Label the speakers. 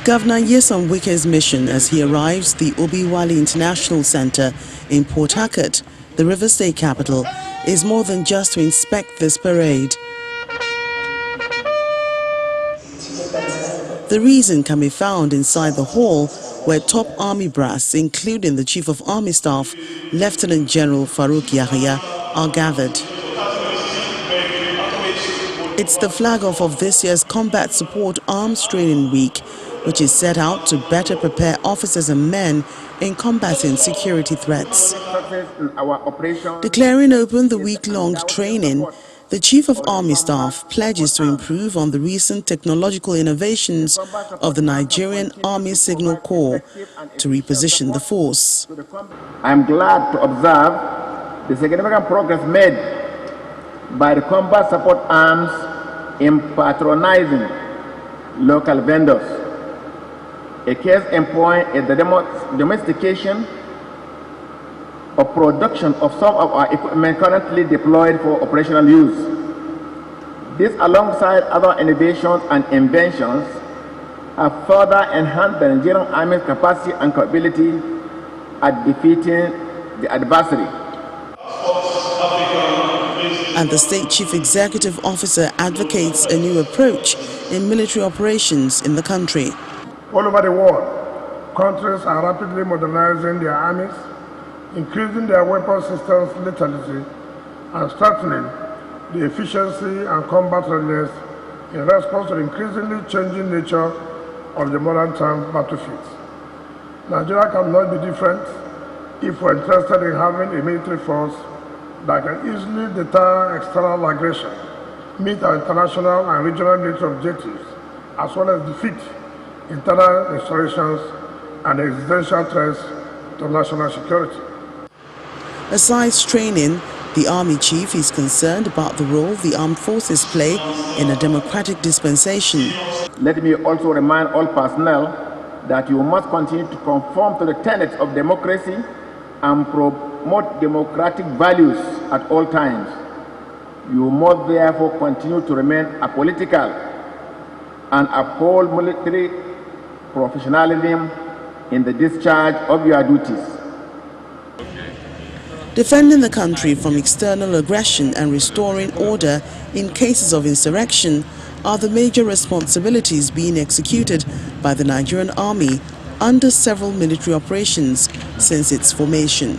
Speaker 1: Governor Nyesom Wike's mission as he arrives the Obiwali International Center in Port Harcourt, the River State capital, is more than just to inspect this parade. The reason can be found inside the hall where top army brass, including the Chief of Army Staff, Lieutenant General Farouk Yahya, are gathered. It's the flag-off of this year's Combat Support Arms Training Week, which is set out to better prepare officers and men in combating security threats. Declaring open the week-long training, the Chief of Army Staff pledges to improve on the recent technological innovations of the Nigerian Army Signal Corps to reposition the force.
Speaker 2: I am glad to observe the significant progress made by the Combat Support Arms in patronizing local vendors. A case in point is the domestication of production of some of our equipment currently deployed for operational use. This, alongside other innovations and inventions, have further enhanced the Nigerian Army's capacity and capability at defeating the adversary.
Speaker 1: And the State Chief Executive Officer advocates a new approach in military operations in the country.
Speaker 3: All over the world, countries are rapidly modernizing their armies, increasing their weapon systems lethality, and strengthening the efficiency and combat readiness in response to the increasingly changing nature of the modern-time battlefields. Nigeria cannot be different if we're interested in having a military force that can easily deter external aggression, meet our international and regional military objectives, as well as defeat internal installations and existential threats to national security.
Speaker 1: Besides training, the Army Chief is concerned about the role the armed forces play in a democratic dispensation.
Speaker 2: Let me also remind all personnel that you must continue to conform to the tenets of democracy and promote democratic values at all times. You must therefore continue to remain apolitical and uphold military professionalism in the discharge of your duties.
Speaker 1: Defending the country from external aggression and restoring order in cases of insurrection are the major responsibilities being executed by the Nigerian Army under several military operations since its formation.